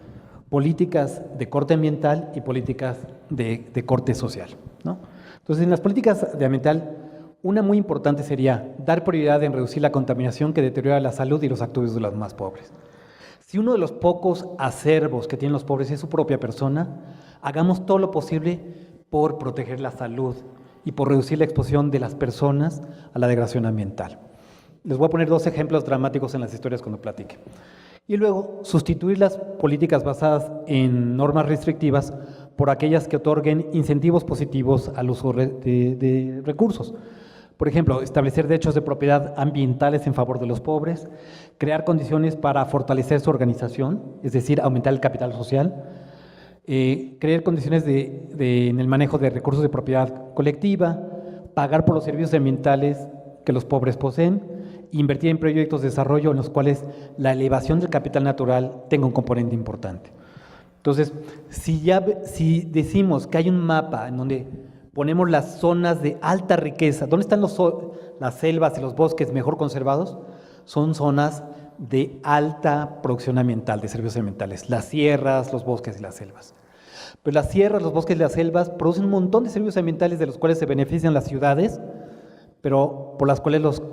de corte ambiental y políticas de corte social, ¿no? Entonces, en las políticas de ambiental, una muy importante sería dar prioridad en reducir la contaminación que deteriora la salud y los activos de los más pobres. Si uno de los pocos acervos que tienen los pobres es su propia persona, hagamos todo lo posible por proteger la salud y por reducir la exposición de las personas a la degradación ambiental. Les voy a poner 2 ejemplos dramáticos en las historias cuando platique. Y luego, sustituir las políticas basadas en normas restrictivas por aquellas que otorguen incentivos positivos al uso de recursos. Por ejemplo, establecer derechos de propiedad ambientales en favor de los pobres, crear condiciones para fortalecer su organización, es decir, aumentar el capital social, crear condiciones en el manejo de recursos de propiedad colectiva, pagar por los servicios ambientales que los pobres poseen, invertir en proyectos de desarrollo en los cuales la elevación del capital natural tenga un componente importante. Entonces, si decimos que hay un mapa en donde ponemos las zonas de alta riqueza, ¿dónde están las selvas y los bosques mejor conservados? Son zonas de alta producción ambiental, de servicios ambientales, las sierras, los bosques y las selvas. Pero las sierras, los bosques y las selvas producen un montón de servicios ambientales de los cuales se benefician las ciudades, pero por las cuales los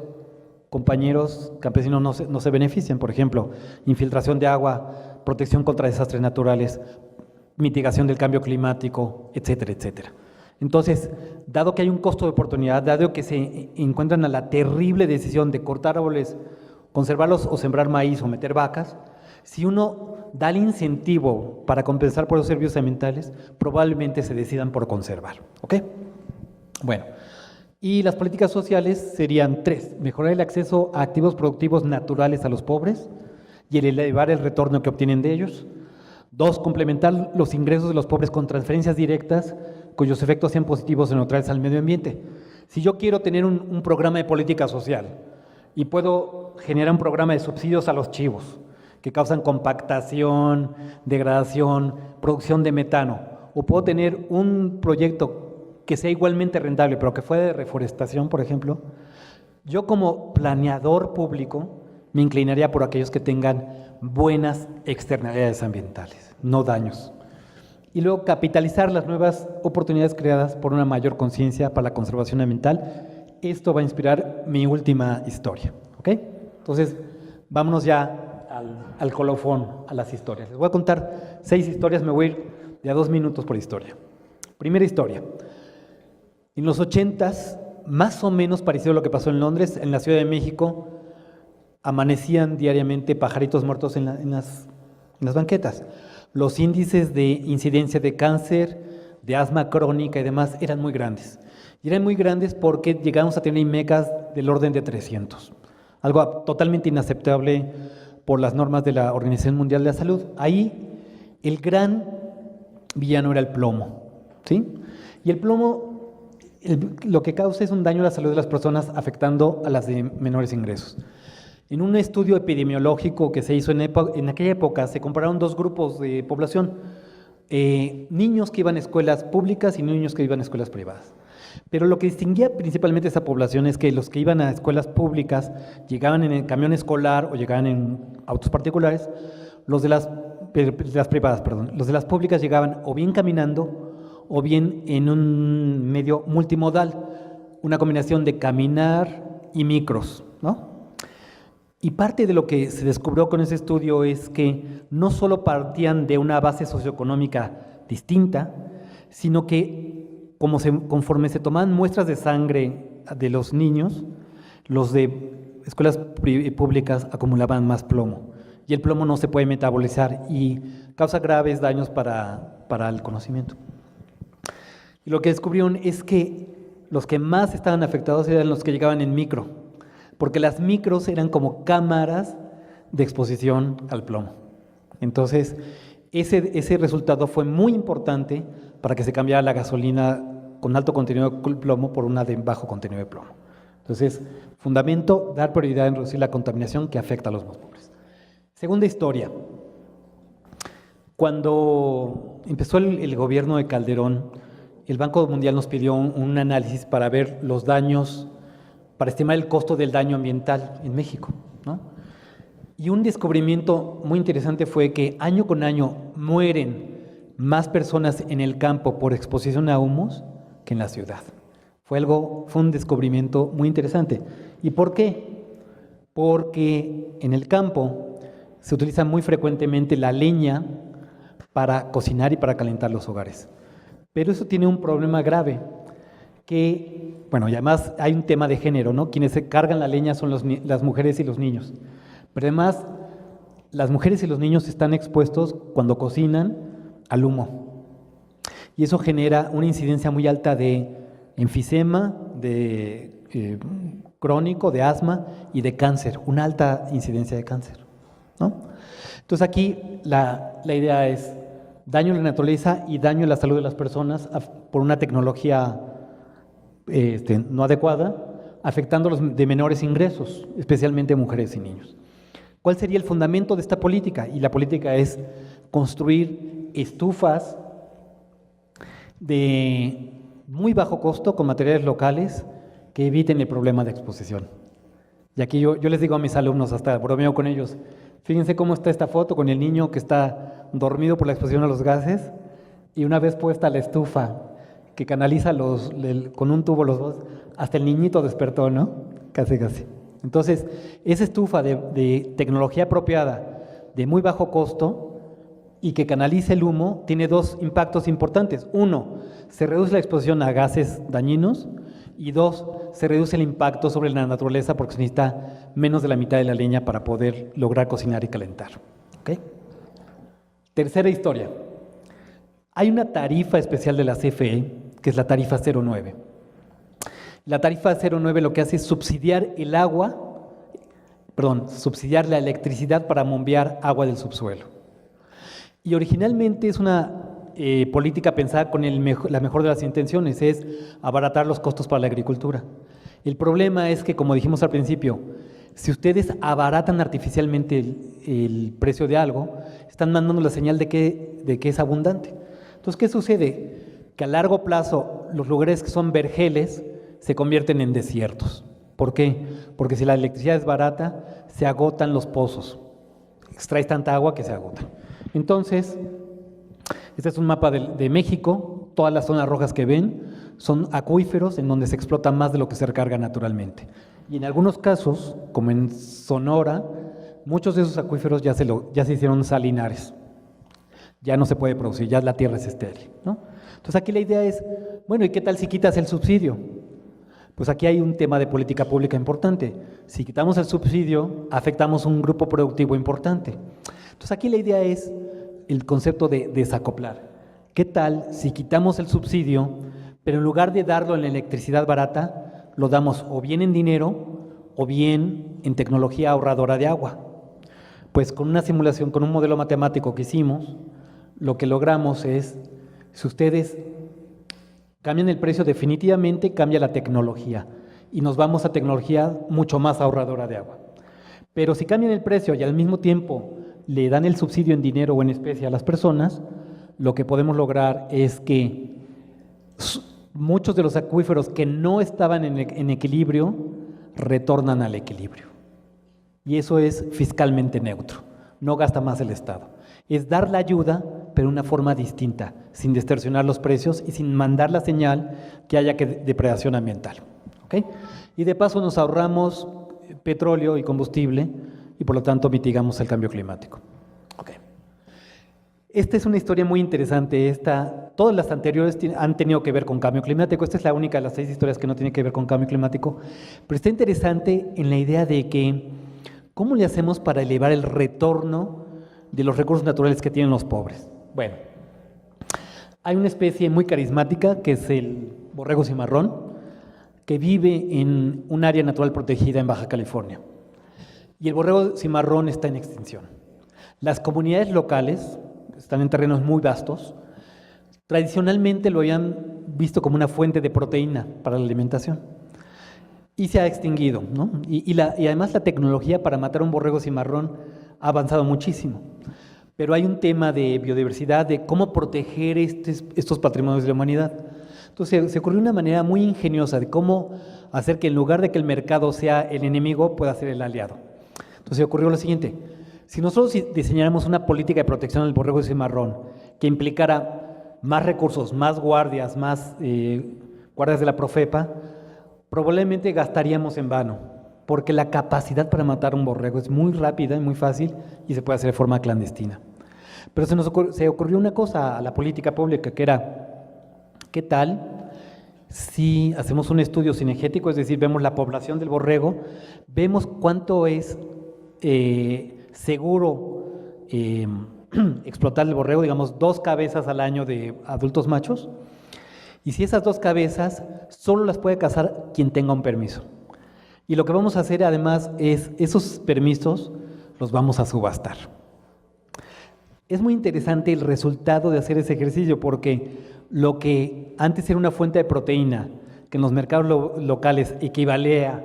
compañeros campesinos no se benefician. Por ejemplo, infiltración de agua, protección contra desastres naturales, mitigación del cambio climático, etcétera, etcétera. Entonces, dado que hay un costo de oportunidad, dado que se encuentran a la terrible decisión de cortar árboles, conservarlos o sembrar maíz o meter vacas, si uno da el incentivo para compensar por los servicios ambientales, probablemente se decidan por conservar. ¿Ok? Bueno, y las políticas sociales serían 3: mejorar el acceso a activos productivos naturales a los pobres y el elevar el retorno que obtienen de ellos. 2, complementar los ingresos de los pobres con transferencias directas cuyos efectos sean positivos y neutrales al medio ambiente. Si yo quiero tener un programa de política social y puedo generar un programa de subsidios a los chivos que causan compactación, degradación, producción de metano, o puedo tener un proyecto que sea igualmente rentable, pero que fuera de reforestación, por ejemplo, yo como planeador público me inclinaría por aquellos que tengan buenas externalidades ambientales, no daños. Y luego capitalizar las nuevas oportunidades creadas por una mayor conciencia para la conservación ambiental. Esto va a inspirar mi última historia, ¿ok? Entonces, vámonos ya al colofón, a las historias. Les voy a contar 6 historias, me voy a ir de a 2 minutos por historia. Primera historia. En los 80s, más o menos parecido a lo que pasó en Londres, en la Ciudad de México, amanecían diariamente pajaritos muertos en las banquetas. Los índices de incidencia de cáncer, de asma crónica y demás eran muy grandes. Y eran muy grandes porque llegamos a tener IMECAS del orden de 300. Algo totalmente inaceptable por las normas de la Organización Mundial de la Salud. Ahí el gran villano era el plomo, ¿sí? Y el plomo lo que causa es un daño a la salud de las personas, afectando a las de menores ingresos. En un estudio epidemiológico que se hizo en aquella época, se compararon 2 grupos de población, niños que iban a escuelas públicas y niños que iban a escuelas privadas. Pero lo que distinguía principalmente a esa población es que los que iban a escuelas públicas llegaban en el camión escolar o llegaban en autos particulares, los de las privadas, perdón, los de las públicas llegaban o bien caminando o bien en un medio multimodal, una combinación de caminar y micros, ¿no? Y parte de lo que se descubrió con ese estudio es que no solo partían de una base socioeconómica distinta, sino que conforme se tomaban muestras de sangre de los niños, los de escuelas públicas acumulaban más plomo. Y el plomo no se puede metabolizar y causa graves daños para el conocimiento. Y lo que descubrieron es que los que más estaban afectados eran los que llegaban en micro, porque las micros eran como cámaras de exposición al plomo. Entonces, ese resultado fue muy importante para que se cambiara la gasolina con alto contenido de plomo por una de bajo contenido de plomo. Entonces, fundamento, dar prioridad en reducir la contaminación que afecta a los más pobres. Segunda historia. Cuando empezó el gobierno de Calderón, el Banco Mundial nos pidió un análisis para ver los daños, para estimar el costo del daño ambiental en México, ¿no? Y un descubrimiento muy interesante fue que año con año mueren más personas en el campo por exposición a humos que en la ciudad. Fue un descubrimiento muy interesante. ¿Y por qué? Porque en el campo se utiliza muy frecuentemente la leña para cocinar y para calentar los hogares. Pero eso tiene un problema grave, que, bueno, y además hay un tema de género, ¿no? Quienes se cargan la leña son las mujeres y los niños. Pero además, las mujeres y los niños están expuestos cuando cocinan al humo. Y eso genera una incidencia muy alta de enfisema, de crónico, de asma y de cáncer, una alta incidencia de cáncer, ¿no? Entonces aquí la idea es daño a la naturaleza y daño a la salud de las personas por una tecnología no adecuada, afectando a los de menores ingresos, especialmente mujeres y niños. ¿Cuál sería el fundamento de esta política? Y la política es construir estufas de muy bajo costo con materiales locales que eviten el problema de exposición. Y aquí yo les digo a mis alumnos, hasta bromeo con ellos, fíjense cómo está esta foto con el niño que está dormido por la exposición a los gases y una vez puesta la estufa que canaliza con un tubo los dos, hasta el niñito despertó, ¿no? Casi. Entonces, esa estufa de tecnología apropiada, de muy bajo costo y que canaliza el humo, tiene 2 impactos importantes. 1, se reduce la exposición a gases dañinos y 2, se reduce el impacto sobre la naturaleza porque se necesita menos de la mitad de la leña para poder lograr cocinar y calentar. ¿Okay? Tercera historia. Hay una tarifa especial de la CFE, que es la tarifa 09. La tarifa 09 lo que hace es subsidiar subsidiar la electricidad para bombear agua del subsuelo. Y originalmente es una política pensada con la mejor de las intenciones, es abaratar los costos para la agricultura. El problema es que, como dijimos al principio, si ustedes abaratan artificialmente el precio de algo, están mandando la señal de que es abundante. Entonces, ¿qué sucede? Que a largo plazo los lugares que son vergeles se convierten en desiertos. ¿Por qué? Porque si la electricidad es barata, se agotan los pozos. Extraes tanta agua que se agotan. Entonces, este es un mapa de México. Todas las zonas rojas que ven son acuíferos en donde se explota más de lo que se recarga naturalmente. Y en algunos casos, como en Sonora, muchos de esos acuíferos ya se hicieron salinares. Ya no se puede producir, ya la tierra es estéril, ¿no? Entonces aquí la idea es, bueno, ¿y qué tal si quitas el subsidio? Pues aquí hay un tema de política pública importante. Si quitamos el subsidio, afectamos un grupo productivo importante. Entonces aquí la idea es el concepto de desacoplar. ¿Qué tal si quitamos el subsidio, pero en lugar de darlo en la electricidad barata, lo damos o bien en dinero o bien en tecnología ahorradora de agua? Pues con una simulación, con un modelo matemático que hicimos, lo que logramos es, si ustedes cambian el precio, definitivamente cambia la tecnología y nos vamos a tecnología mucho más ahorradora de agua. Pero si cambian el precio y al mismo tiempo le dan el subsidio en dinero o en especie a las personas, lo que podemos lograr es que muchos de los acuíferos que no estaban en equilibrio retornan al equilibrio. Y eso es fiscalmente neutro, no gasta más el Estado. Es dar la ayuda, pero de una forma distinta, sin distorsionar los precios y sin mandar la señal que haya depredación ambiental. ¿Okay? Y de paso nos ahorramos petróleo y combustible y por lo tanto mitigamos el cambio climático. Okay. Esta es una historia muy interesante. Todas las anteriores han tenido que ver con cambio climático. Esta es la única de las 6 historias que no tiene que ver con cambio climático. Pero está interesante en la idea de que ¿cómo le hacemos para elevar el retorno de los recursos naturales que tienen los pobres? Bueno, hay una especie muy carismática que es el borrego cimarrón, que vive en un área natural protegida en Baja California. Y el borrego cimarrón está en extinción. Las comunidades locales están en terrenos muy vastos. Tradicionalmente lo habían visto como una fuente de proteína para la alimentación. Y se ha extinguido, ¿no? Y además la tecnología para matar un borrego cimarrón ha avanzado muchísimo. Pero hay un tema de biodiversidad, de cómo proteger estos patrimonios de la humanidad. Entonces se ocurrió una manera muy ingeniosa de cómo hacer que en lugar de que el mercado sea el enemigo, pueda ser el aliado. Entonces se ocurrió lo siguiente: si nosotros diseñáramos una política de protección del borrego cimarrón que implicara más recursos, más guardias, más guardias de la Profepa, probablemente gastaríamos en vano, porque la capacidad para matar un borrego es muy rápida y muy fácil y se puede hacer de forma clandestina. Pero se ocurrió una cosa a la política pública, que era, ¿qué tal si hacemos un estudio cinegético? Es decir, vemos la población del borrego, vemos cuánto es seguro explotar el borrego, digamos 2 cabezas al año de adultos machos, y si esas 2 cabezas solo las puede cazar quien tenga un permiso. Y lo que vamos a hacer además es, esos permisos los vamos a subastar. Es muy interesante el resultado de hacer ese ejercicio, porque lo que antes era una fuente de proteína, que en los mercados locales equivalía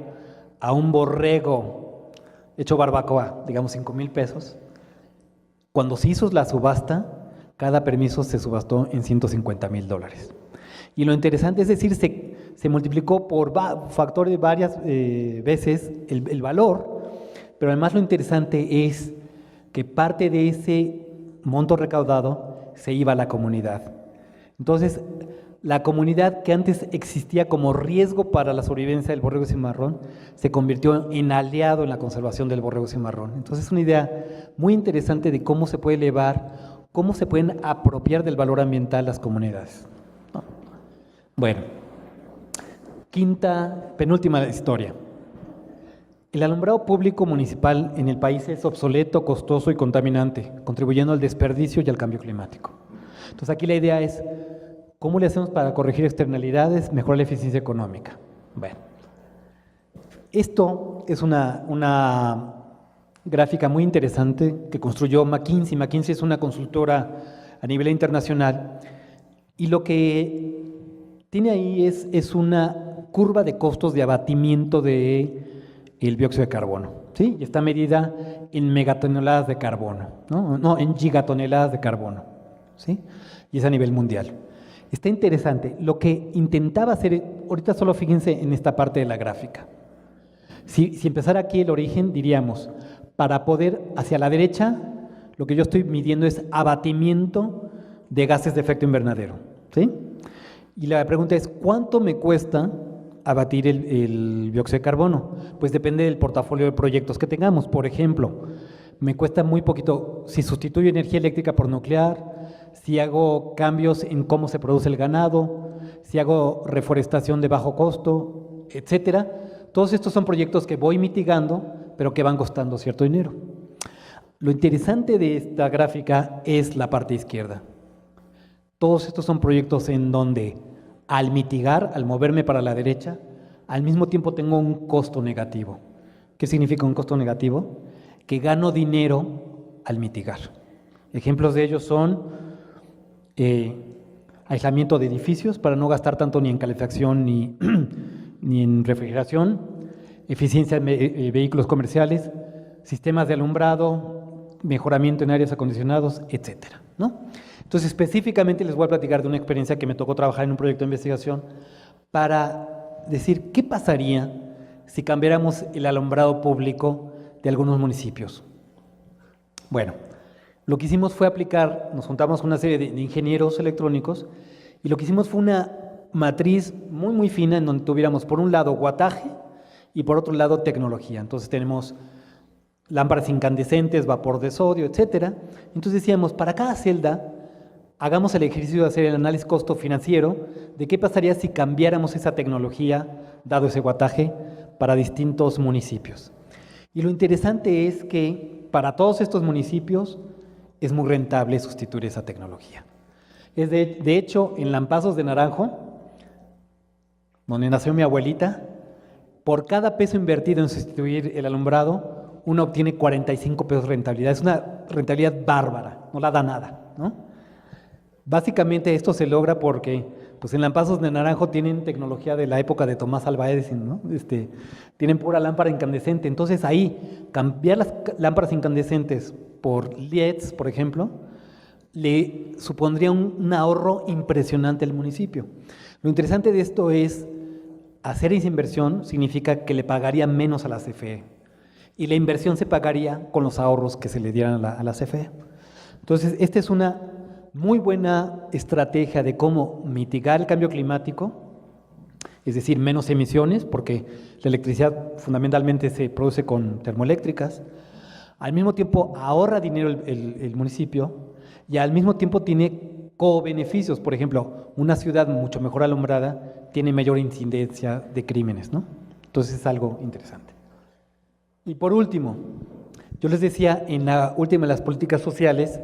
a un borrego hecho barbacoa, digamos 5,000 pesos, cuando se hizo la subasta, cada permiso se subastó en $150,000. Y lo interesante es decir, se multiplicó por factor de varias veces el valor, pero además lo interesante es que parte de ese monto recaudado se iba a la comunidad. Entonces, la comunidad que antes existía como riesgo para la sobrevivencia del borrego cimarrón se convirtió en aliado en la conservación del borrego cimarrón. Entonces, es una idea muy interesante de cómo se puede elevar, cómo se pueden apropiar del valor ambiental las comunidades. Bueno, penúltima historia. El alumbrado público municipal en el país es obsoleto, costoso y contaminante, contribuyendo al desperdicio y al cambio climático. Entonces aquí la idea es, ¿cómo le hacemos para corregir externalidades, mejorar la eficiencia económica? Bueno, esto es una gráfica muy interesante que construyó McKinsey. McKinsey es una consultora a nivel internacional y lo que tiene ahí es una curva de costos de abatimiento de el dióxido de carbono, ¿sí? Y está medida en megatoneladas de carbono, no en gigatoneladas de carbono, ¿sí? Y es a nivel mundial. Está interesante. Lo que intentaba hacer, ahorita solo fíjense en esta parte de la gráfica. Si empezara aquí el origen, diríamos, para poder, hacia la derecha, lo que yo estoy midiendo es abatimiento de gases de efecto invernadero, ¿sí? Y la pregunta es, ¿cuánto me cuesta abatir el dióxido de carbono? Pues depende del portafolio de proyectos que tengamos. Por ejemplo, me cuesta muy poquito si sustituyo energía eléctrica por nuclear, si hago cambios en cómo se produce el ganado, si hago reforestación de bajo costo, etcétera. Todos estos son proyectos que voy mitigando, pero que van costando cierto dinero. Lo interesante de esta gráfica es la parte izquierda. Todos estos son proyectos en donde al mitigar, al moverme para la derecha, al mismo tiempo tengo un costo negativo. ¿Qué significa un costo negativo? Que gano dinero al mitigar. Ejemplos de ellos son aislamiento de edificios para no gastar tanto ni en calefacción ni en refrigeración, eficiencia de vehículos comerciales, sistemas de alumbrado, mejoramiento en áreas acondicionados, etcétera, ¿no? Entonces, específicamente les voy a platicar de una experiencia que me tocó trabajar en un proyecto de investigación para decir qué pasaría si cambiáramos el alumbrado público de algunos municipios. Bueno, lo que hicimos fue aplicar, nos juntamos con una serie de ingenieros electrónicos y lo que hicimos fue una matriz muy, muy fina en donde tuviéramos por un lado wattaje y por otro lado tecnología. Entonces tenemos lámparas incandescentes, vapor de sodio, etcétera. Entonces decíamos, para cada celda, hagamos el ejercicio de hacer el análisis costo financiero de qué pasaría si cambiáramos esa tecnología, dado ese wattaje, para distintos municipios. Y lo interesante es que para todos estos municipios es muy rentable sustituir esa tecnología. De hecho, en Lampazos de Naranjo, donde nació mi abuelita, por cada peso invertido en sustituir el alumbrado, uno obtiene 45 pesos de rentabilidad. Es una rentabilidad bárbara, no la da nada, ¿no? Básicamente esto se logra porque pues en Lampazos de Naranjo tienen tecnología de la época de Tomás Alva Edison, ¿no? Tienen pura lámpara incandescente. Entonces ahí, cambiar las lámparas incandescentes por LEDs, por ejemplo, le supondría un ahorro impresionante al municipio. Lo interesante de esto es, hacer esa inversión significa que le pagaría menos a la CFE y la inversión se pagaría con los ahorros que se le dieran a la CFE. Entonces, esta es una muy buena estrategia de cómo mitigar el cambio climático, es decir, menos emisiones, porque la electricidad fundamentalmente se produce con termoeléctricas. Al mismo tiempo ahorra dinero el municipio y al mismo tiempo tiene co-beneficios. Por ejemplo, una ciudad mucho mejor alumbrada tiene mayor incidencia de crímenes, ¿no? Entonces es algo interesante. Y por último, yo les decía en la última de las políticas sociales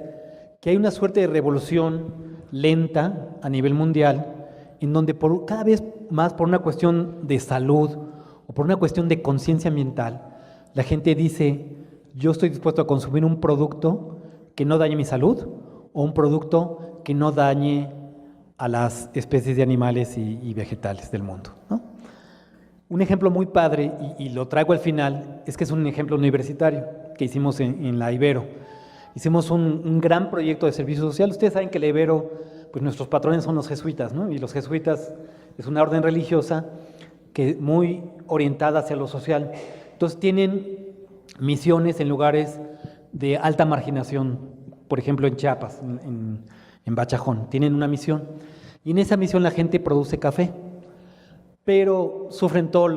que hay una suerte de revolución lenta a nivel mundial en donde cada vez más por una cuestión de salud o por una cuestión de conciencia ambiental, la gente dice, yo estoy dispuesto a consumir un producto que no dañe mi salud o un producto que no dañe a las especies de animales y vegetales del mundo, ¿no? Un ejemplo muy padre, y lo traigo al final, es que es un ejemplo universitario que hicimos en la Ibero. Hicimos un gran proyecto de servicio social. Ustedes saben que la Ibero, pues nuestros patrones son los jesuitas, ¿no? Y los jesuitas es una orden religiosa que muy orientada hacia lo social. Entonces tienen misiones en lugares de alta marginación, por ejemplo en Chiapas, en Bachajón, tienen una misión. Y en esa misión la gente produce café, pero sufren todos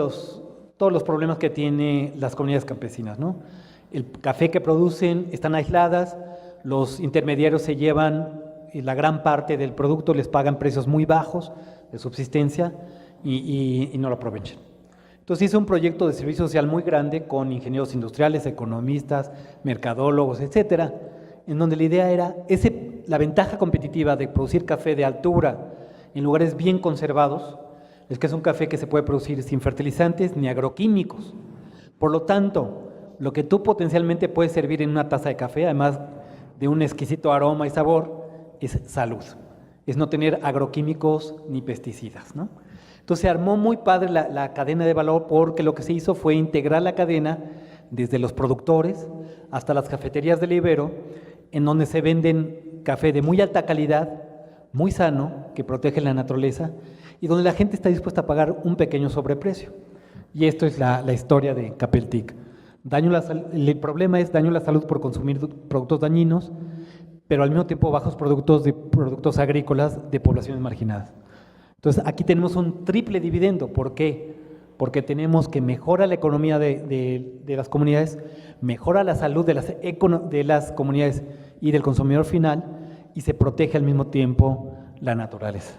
los problemas que tienen las comunidades campesinas, ¿no? El café que producen están aisladas, los intermediarios se llevan la gran parte del producto, les pagan precios muy bajos de subsistencia y no lo aprovechan. Entonces hice un proyecto de servicio social muy grande con ingenieros industriales, economistas, mercadólogos, etcétera, en donde la idea era la ventaja competitiva de producir café de altura en lugares bien conservados, es que es un café que se puede producir sin fertilizantes ni agroquímicos. Por lo tanto, lo que tú potencialmente puedes servir en una taza de café, además de un exquisito aroma y sabor, es salud. Es no tener agroquímicos ni pesticidas, ¿no? Entonces se armó muy padre la cadena de valor, porque lo que se hizo fue integrar la cadena desde los productores hasta las cafeterías del Ibero, en donde se venden café de muy alta calidad, muy sano, que protege la naturaleza, y donde la gente está dispuesta a pagar un pequeño sobreprecio. Y esto es la historia de Capeltic. El problema es daño a la salud por consumir productos dañinos, pero al mismo tiempo bajos productos de productos agrícolas de poblaciones marginadas. Entonces aquí tenemos un triple dividendo. ¿Por qué? Porque tenemos que mejora la economía de las comunidades, mejora la salud de las comunidades y del consumidor final, y se protege al mismo tiempo la naturaleza.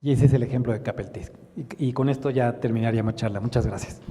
Y ese es el ejemplo de Capeltic. Y con esto ya terminaría mi charla. Muchas gracias.